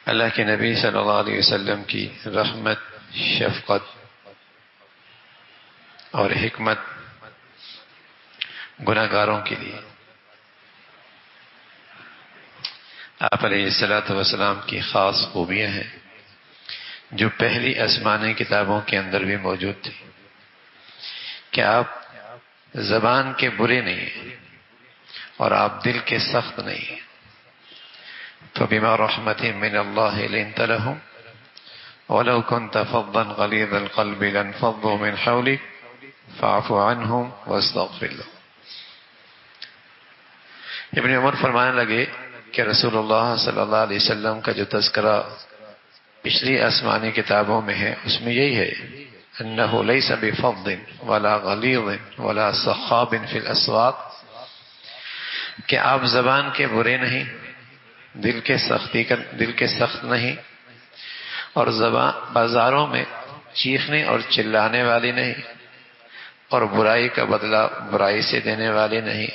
اللہ کے نبی صلی اللہ علیہ وسلم کی رحمت، شفقت اور حکمت گناہ گاروں کے لیے۔ آپ علیہ الصلوۃ والسلام کی خاص خوبیاں ہیں جو پہلی آسمانی کتابوں کے اندر بھی موجود تھی، کہ آپ زبان کے برے نہیں ہیں اور آپ دل کے سخت نہیں ہیں۔ فبما رحمت من اللہ لنت لهم ولو كنت فظا غلیظ القلب لانفضوا من حولك فاعف عنهم واستغفر لهم۔ ابن عمر فرمانے لگے کہ رسول اللہ صلی اللہ علیہ وسلم کا جو تذکرہ پچھلی آسمانی کتابوں میں ہے، اس میں یہی ہے، انہ لیس بفظ ولا غلیظ ولا صخاب فی الاسواق، کہ آپ زبان کے برے نہیں، دل کے سخت نہیں، اور زبان بازاروں میں چیخنے اور چلانے والی نہیں، اور برائی کا بدلہ برائی سے دینے والے نہیں،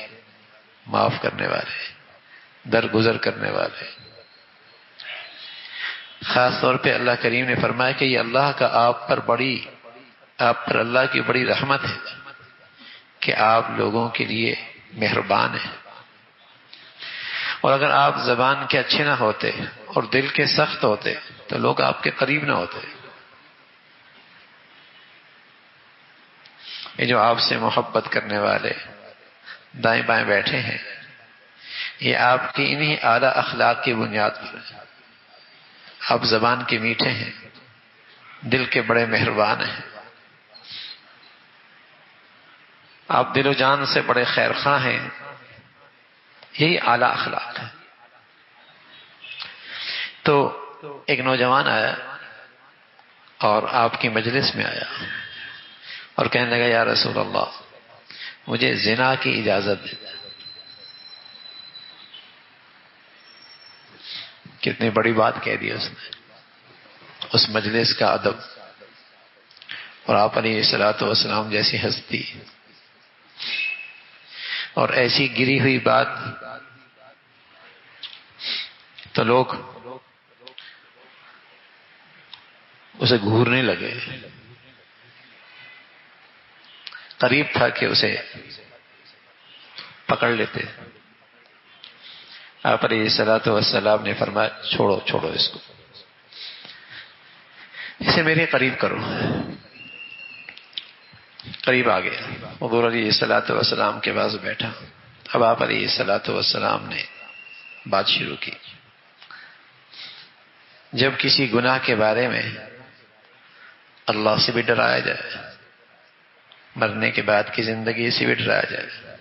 معاف کرنے والے، درگزر کرنے والے۔ خاص طور پہ اللہ کریم نے فرمایا کہ یہ اللہ کا آپ پر اللہ کی بڑی رحمت ہے کہ آپ لوگوں کے لیے مہربان ہیں۔ اور اگر آپ زبان کے اچھے نہ ہوتے اور دل کے سخت ہوتے تو لوگ آپ کے قریب نہ ہوتے۔ یہ جو آپ سے محبت کرنے والے دائیں بائیں بیٹھے ہیں، یہ آپ کی انہی اعلیٰ اخلاق کی بنیاد پر ہے۔ آپ زبان کے میٹھے ہیں، دل کے بڑے مہربان ہیں، آپ دل و جان سے بڑے خیر خواہ ہیں، یہی اعلیٰ اخلاق ہے۔ تو ایک نوجوان آیا اور آپ کی مجلس میں آیا اور کہنے لگا، یا رسول اللہ مجھے زنا کی اجازت دے۔ کتنی بڑی بات کہہ دی اس نے، اس مجلس کا ادب، اور آپ علیہ الصلوۃ والسلام جیسی ہستی اور ایسی گری ہوئی بات، تو لوگ اسے گھورنے لگے۔ قریب تھا کہ اسے پکڑ لیتے۔ آپ علیہ الصلوۃ والسلام نے فرمایا، چھوڑو اس کو، اسے میرے قریب کرو۔ قریب آ گیا، حضور علیہ الصلوۃ والسلام کے پاس بیٹھا۔ اب آپ علیہ الصلوۃ والسلام نے بات شروع کی۔ جب کسی گناہ کے بارے میں اللہ سے بھی ڈرایا جائے، مرنے کے بعد کی زندگی سے بھی ڈرایا جائے،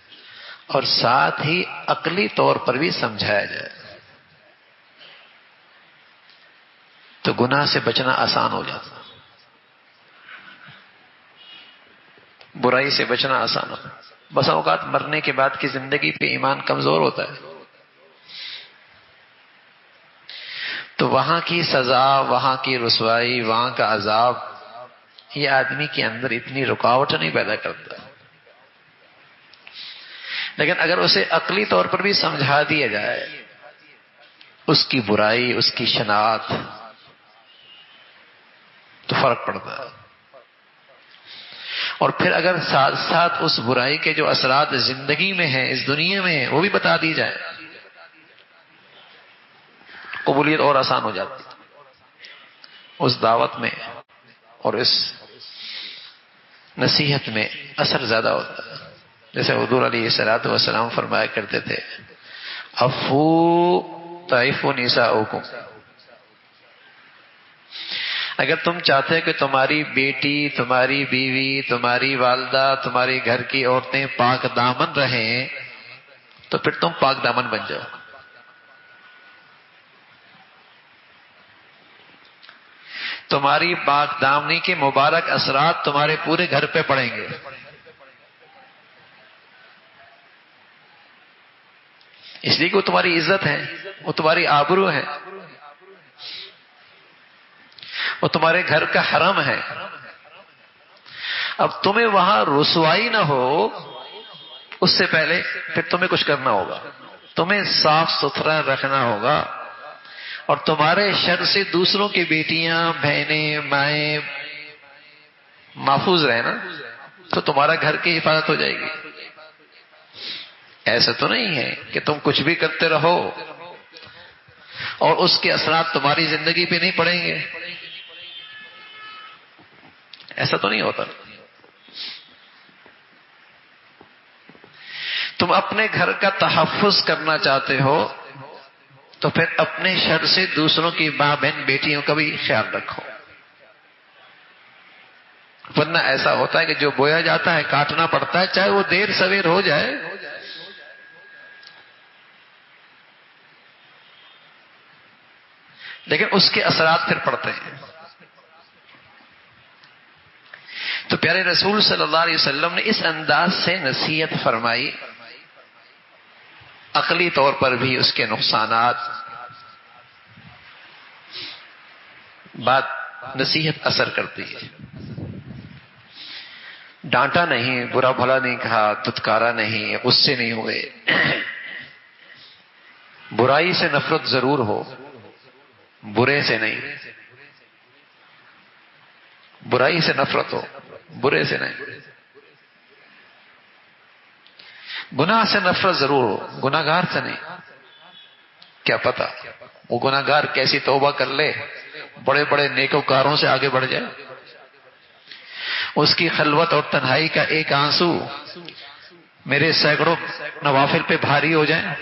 اور ساتھ ہی عقلی طور پر بھی سمجھایا جائے، تو گناہ سے بچنا آسان ہو جاتا، برائی سے بچنا آسان ہوتا۔ بس اوقات مرنے کے بعد کی زندگی پہ ایمان کمزور ہوتا ہے، تو وہاں کی سزا، وہاں کی رسوائی، وہاں کا عذاب، یہ آدمی کے اندر اتنی رکاوٹ نہیں پیدا کرتا۔ لیکن اگر اسے عقلی طور پر بھی سمجھا دیا جائے، اس کی برائی، اس کی شناخت، تو فرق پڑتا ہے۔ اور پھر اگر ساتھ ساتھ اس برائی کے جو اثرات زندگی میں ہیں، اس دنیا میں ہیں، وہ بھی بتا دی جائے، قبولیت اور آسان ہو جاتی، اس دعوت میں اور اس نصیحت میں اثر زیادہ ہوتا ہے۔ جیسے حضور علیہ الصلوۃ والسلام فرمایا کرتے تھے، عفو تعفو نساؤکم، اگر تم چاہتے کہ تمہاری بیٹی، تمہاری بیوی، تمہاری والدہ، تمہارے گھر کی عورتیں پاک دامن رہیں، تو پھر تم پاک دامن بن جاؤ۔ تمہاری پاک دامنی کے مبارک اثرات تمہارے پورے گھر پہ پڑیں گے۔ اس لیے کہ وہ تمہاری عزت ہے، وہ تمہاری آبرو ہے، وہ تمہارے گھر کا حرم ہے۔ اب تمہیں وہاں رسوائی نہ ہو، اس سے پہلے پھر تمہیں کچھ کرنا ہوگا، تمہیں صاف ستھرا رکھنا ہوگا، اور تمہارے شر سے دوسروں کی بیٹیاں، بہنیں، مائیں محفوظ رہے نا، تو تمہارا گھر کی حفاظت ہو جائے گی۔ ایسا تو نہیں ہے کہ تم کچھ بھی کرتے رہو اور اس کے اثرات تمہاری زندگی پہ نہیں پڑیں گے، ایسا تو نہیں ہوتا۔ تم اپنے گھر کا تحفظ کرنا چاہتے ہو تو پھر اپنے شر سے دوسروں کی ماں، بہن، بیٹیوں کا بھی خیال رکھو، ورنہ ایسا ہوتا ہے کہ جو بویا جاتا ہے کاٹنا پڑتا ہے، چاہے وہ دیر سویر ہو جائے۔ لیکن اس کے اثرات پھر پڑتے ہیں۔ تو پیارے رسول صلی اللہ علیہ وسلم نے اس انداز سے نصیحت فرمائی، عقلی طور پر بھی اس کے نقصانات، بات نصیحت اثر کرتی ہے۔ ڈانٹا نہیں، برا بھلا نہیں کہا، دھتکارا نہیں، غصے نہیں ہوئے۔ برائی سے نفرت ضرور ہو، برے سے نہیں۔ برائی سے نفرت ہو، برے سے نہیں۔ گناہ سے نفرت ضرور ہو، گناہگار سے نہیں۔ کیا پتا وہ گناہگار کیسی توبہ کر لے، بڑے بڑے نیکوکاروں سے آگے بڑھ جائے، اس کی خلوت اور تنہائی کا ایک آنسو میرے سینکڑوں نوافل پہ بھاری ہو جائیں۔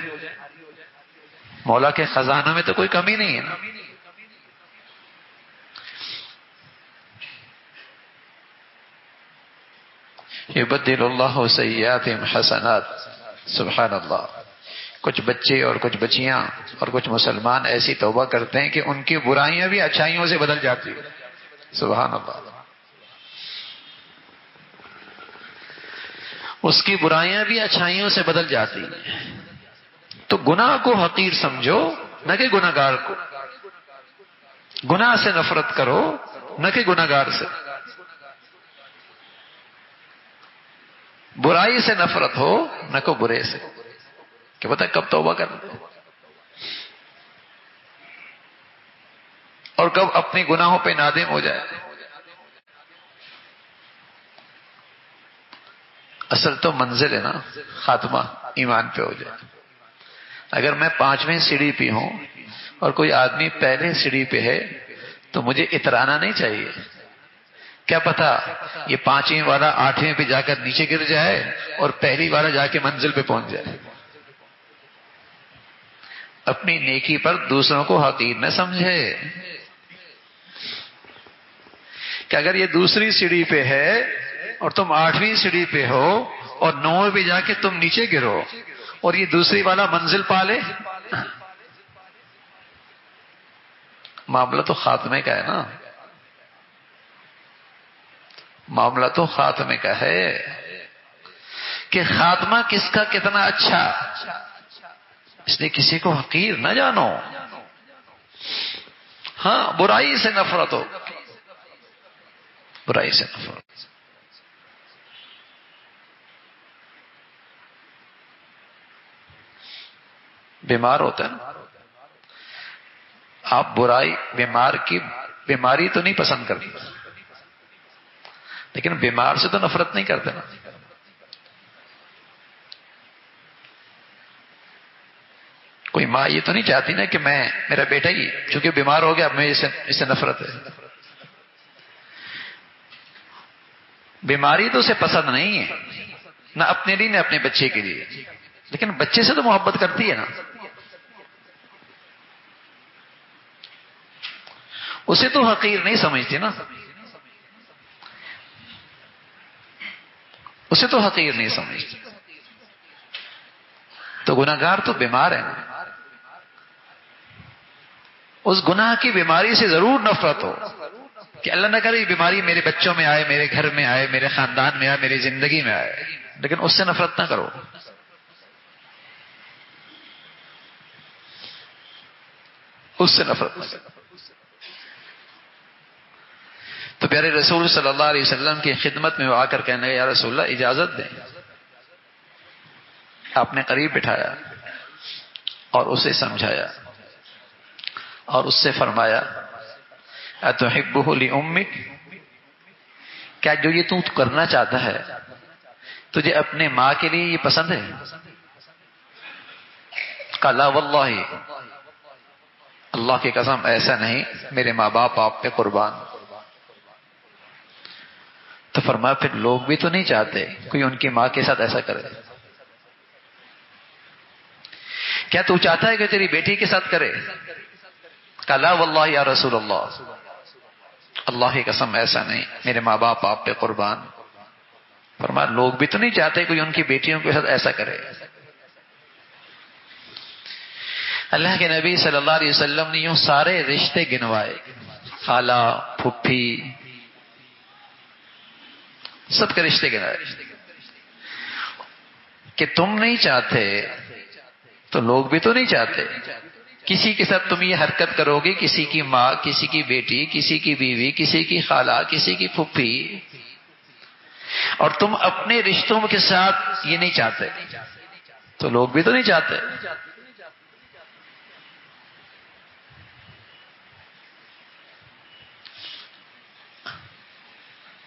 مولا کے خزانہ میں تو کوئی کمی نہیں ہے نا۔ یبدل اللہ سیئاتہم حسنات، سبحان اللہ۔ کچھ بچے اور کچھ بچیاں اور کچھ مسلمان ایسی توبہ کرتے ہیں کہ ان کی برائیاں بھی اچھائیوں سے بدل جاتی ہیں، سبحان اللہ۔ اس کی برائیاں بھی اچھائیوں سے بدل جاتی ہیں۔ تو گناہ کو حقیر سمجھو، نہ کہ گناہگار کو۔ گناہ سے نفرت کرو، نہ کہ گناہگار سے۔ برائی سے نفرت ہو، نہ کو برے سے، کہ پتہ کب توبہ کر دو اور کب اپنی گناہوں پہ نادم ہو جائے۔ اصل تو منزل ہے نا، خاتمہ ایمان پہ ہو جائے۔ اگر میں 5ویں سیڑھی پہ ہوں اور کوئی آدمی پہلے سیڑھی پہ ہے تو مجھے اترانا نہیں چاہیے۔ کیا پتا یہ 5ویں والا 8ویں پہ جا کر نیچے گر جائے اور پہلی والا جا کے منزل پہ پہنچ جائے۔ اپنی نیکی پر دوسروں کو حقیر نہ سمجھے کہ اگر یہ دوسری سیڑھی پہ ہے اور تم 8ویں سیڑھی پہ ہو اور 9ویں پہ جا کے تم نیچے گرو اور یہ دوسری والا منزل پالے، معاملہ تو خاتمے کا ہے نا۔ معاملہ تو خاتمے کا ہے کہ خاتمہ کس کا کتنا اچھا، اس لیے کسی کو حقیر نہ جانو۔ ہاں، برائی سے نفرت ہو، برائی سے نفرت۔ بیمار ہوتا ہے نا، آپ برائی، بیمار کی بیماری تو نہیں پسند کرتے، لیکن بیمار سے تو نفرت نہیں کرتے نا۔ کوئی ماں یہ تو نہیں چاہتی نا کہ میرا بیٹا ہی چونکہ بیمار ہو گیا اب میں اس سے نفرت ہے۔ بیماری تو اسے پسند نہیں ہے، نہ اپنے لیے نہ اپنے بچے کے لیے، لیکن بچے سے تو محبت کرتی ہے نا۔ اسے تو حقیر نہیں سمجھتی نا، اسے تو حقیر نہیں سمجھتی۔ تو گناہگار تو بیمار ہے نا، اس گناہ کی بیماری سے ضرور نفرت ہو کہ اللہ نہ کرے یہ بیماری میرے بچوں میں آئے، میرے گھر میں آئے، میرے خاندان میں آئے، میری زندگی میں آئے، لیکن اس سے نفرت نہ کرو۔ اس سے نفرت نہ کرو۔ تو پیارے رسول صلی اللہ علیہ وسلم کی خدمت میں وہ آ کر کہنے لگے، یا رسول اللہ اجازت دیں۔ آپ نے قریب بٹھایا اور اسے سمجھایا اور اس سے فرمایا اتحبہ لأمک، کیا جو یہ تو کرنا چاہتا ہے تجھے اپنے ماں کے لیے یہ پسند ہے؟ قال لا واللہ، اللہ کی قسم ایسا نہیں، میرے ماں باپ آپ پہ قربان۔ تو فرمایا پھر لوگ بھی تو نہیں چاہتے کوئی ان کی ماں کے ساتھ ایسا کرے، کیا تو چاہتا ہے کہ تیری بیٹی کے ساتھ کرے؟ قال لا واللہ یا رسول اللہ، اللہ کی قسم ایسا نہیں، میرے ماں باپ آپ پہ قربان۔ فرمایا لوگ بھی تو نہیں چاہتے کوئی ان کی بیٹیوں کے ساتھ ایسا کرے۔ اللہ کے نبی صلی اللہ علیہ وسلم نے یوں سارے رشتے گنوائے، خالہ، پھپھی، سب کے رشتے گنوائے کہ تم نہیں چاہتے تو لوگ بھی تو نہیں چاہتے، کسی کے ساتھ تم یہ حرکت کرو گے، کسی کی ماں، کسی کی بیٹی، کسی کی بیوی، کسی کی خالہ، کسی کی پھپھی، اور تم اپنے رشتوں کے ساتھ یہ نہیں چاہتے تو لوگ بھی تو نہیں چاہتے۔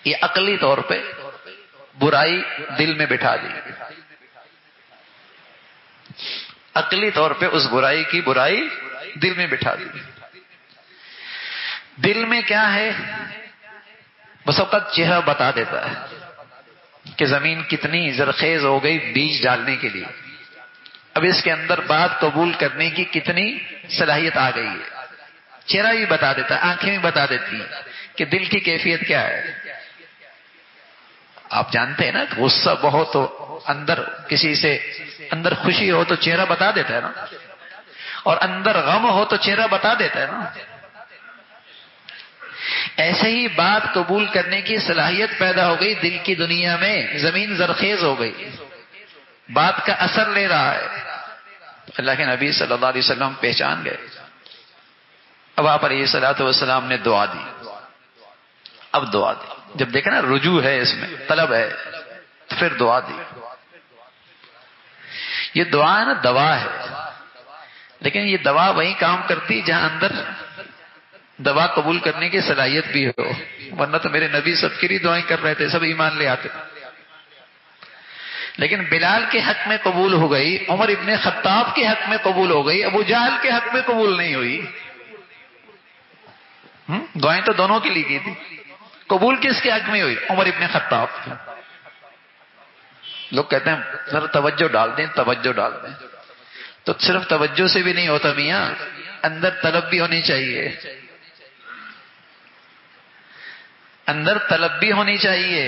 یہ عقلی طور پہ برائی دل میں بٹھا دی، عقلی طور پہ اس برائی کی برائی دل میں بٹھا دی۔ دل میں کیا ہے؟ بس اوقات چہرہ بتا دیتا ہے کہ زمین کتنی زرخیز ہو گئی بیج ڈالنے کے لیے، اب اس کے اندر بات قبول کرنے کی کتنی صلاحیت آ گئی ہے، چہرہ بھی بتا دیتا ہے، آنکھیں بھی بتا دیتی ہیں کہ دل کی کیفیت کیا ہے۔ آپ جانتے ہیں نا کہ غصہ بہت ہو، اندر کسی سے اندر خوشی ہو تو چہرہ بتا دیتا ہے نا، اور اندر غم ہو تو چہرہ بتا دیتا ہے نا۔ ایسے ہی بات قبول کرنے کی صلاحیت پیدا ہو گئی دل کی دنیا میں، زمین زرخیز ہو گئی، بات کا اثر لے رہا ہے۔ اللہ کے نبی صلی اللہ علیہ وسلم پہچان گئے۔ اب آپ علیہ الصلوۃ والسلام نے دعا دی، اب دعا دی، جب دیکھا نا رجوع ہے، اس میں طلب ہے، تو پھر دعا دی۔ یہ دعا ہے نا، دوا ہے، لیکن یہ دوا وہی کام کرتی جہاں اندر دوا قبول کرنے کی صلاحیت بھی ہو، ورنہ تو میرے نبی سب کے لیے دعائیں کر رہے تھے، سب ایمان لے آتے، لیکن بلال کے حق میں قبول ہو گئی، عمر ابن خطاب کے حق میں قبول ہو گئی، ابو جہل کے حق میں قبول نہیں ہوئی۔ دعائیں تو دونوں کے لیے کی تھی، قبول کس کے حق میں ہوئی؟ عمر ابن خطاب۔ لوگ کہتے ہیں ذرا توجہ ڈال دیں، توجہ ڈال دیں، تو صرف توجہ سے بھی نہیں ہوتا میاں، اندر طلب بھی ہونی چاہیے، اندر طلب بھی ہونی چاہیے،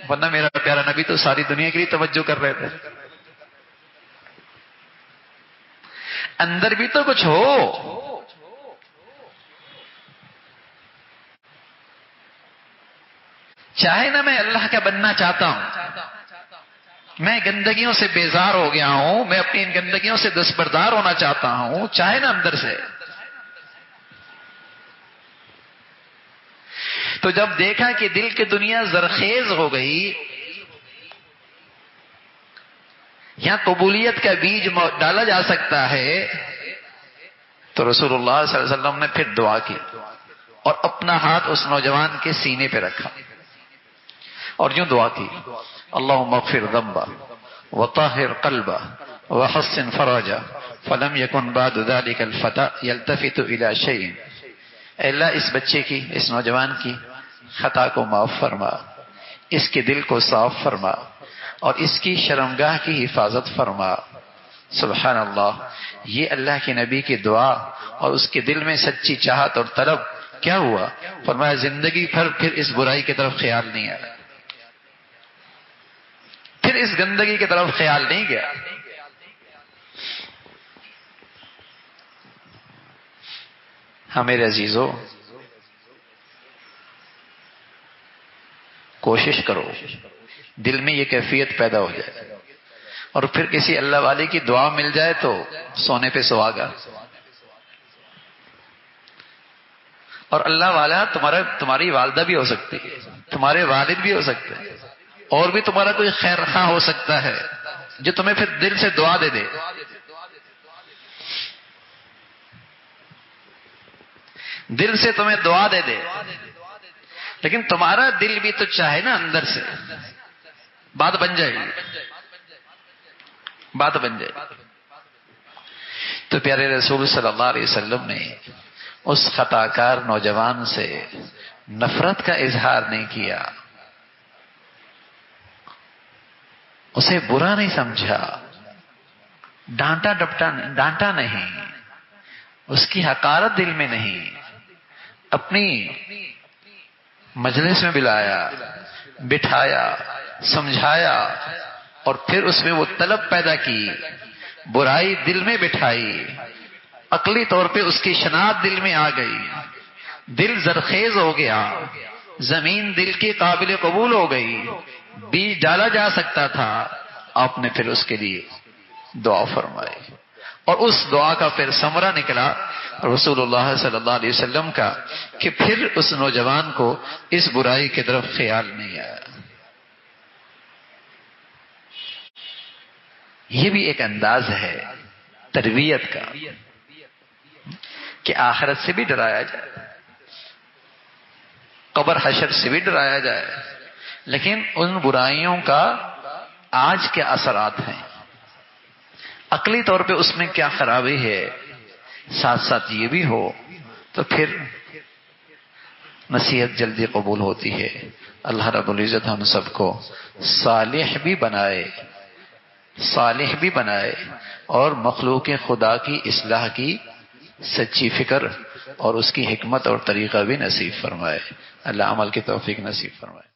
ورنہ میرا پیارا نبی تو ساری دنیا کے لیے توجہ کر رہے تھے۔ اندر بھی تو کچھ ہو۔ چاہے نا میں اللہ کا بننا چاہتا ہوں، میں گندگیوں سے بیزار ہو گیا ہوں، میں اپنی ان گندگیوں سے دستبردار ہونا چاہتا ہوں، چاہے نا اندر سے، تو جب دیکھا کہ دل کی دنیا زرخیز ہو گئی، یہاں قبولیت کا بیج ڈالا جا سکتا ہے، تو رسول اللہ صلی اللہ علیہ وسلم نے پھر دعا کی اور اپنا ہاتھ اس نوجوان کے سینے پہ رکھا اور یوں دعا کی، اللہم اغفر ذنبہ وطہر قلبہ وحسن فرجہ فلم یکن بعد ذلک الفتى یلتفت الی شیء۔ اے اللہ اس بچے کی، اس نوجوان کی خطا کو معاف فرما، اس کے دل کو صاف فرما اور اس کی شرمگاہ کی حفاظت فرما۔ سبحان اللہ، یہ اللہ کے نبی کی دعا اور اس کے دل میں سچی چاہت اور طلب، کیا ہوا؟ فرمایا زندگی بھر پھر اس برائی کی طرف خیال نہیں آیا، پھر اس گندگی کی طرف خیال نہیں گیا۔ ہاں میرے عزیزو، کوشش کرو دل میں یہ کیفیت پیدا ہو جائے، اور پھر کسی اللہ والے کی دعا مل جائے تو سونے پہ سہاگا۔ اور اللہ والا تمہاری والدہ بھی ہو سکتی ہے، تمہارے والد بھی ہو سکتے ہیں، اور بھی تمہارا کوئی خیر خواہ ہو سکتا ہے جو تمہیں پھر دل سے دعا دے دے۔ دل سے تمہیں دعا دے دے، لیکن تمہارا دل بھی تو چاہے نا اندر سے، بات بن جائے گی، بات بن جائے گی۔ تو پیارے رسول صلی اللہ علیہ وسلم نے اس خطا کار نوجوان سے نفرت کا اظہار نہیں کیا، اسے برا نہیں سمجھا، ڈانٹا نہیں، اس کی حقارت دل میں نہیں، اپنی مجلس میں بلایا، بٹھایا، سمجھایا، اور پھر اس میں وہ طلب پیدا کی، برائی دل میں بٹھائی، عقلی طور پہ اس کی شناخت دل میں آ گئی، دل زرخیز ہو گیا، زمین دل کی قابل قبول ہو گئی، بیج ڈالا جا سکتا تھا۔ آپ نے پھر اس کے لیے دعا فرمائی، اور اس دعا کا پھر ثمرہ نکلا رسول اللہ صلی اللہ علیہ وسلم کا کہ پھر اس نوجوان کو اس برائی کی طرف خیال نہیں آیا۔ یہ بھی ایک انداز ہے تربیت کا کہ آخرت سے بھی ڈرایا جائے، قبر حشر سے بھی ڈرایا جائے، لیکن ان برائیوں کا آج کے اثرات ہیں، عقلی طور پہ اس میں کیا خرابی ہے، ساتھ ساتھ یہ بھی ہو تو پھر نصیحت جلدی قبول ہوتی ہے۔ اللہ رب العزت ہم سب کو صالح بھی بنائے اور مخلوق خدا کی اصلاح کی سچی فکر اور اس کی حکمت اور طریقہ بھی نصیب فرمائے۔ اللہ عمل کی توفیق نصیب فرمائے۔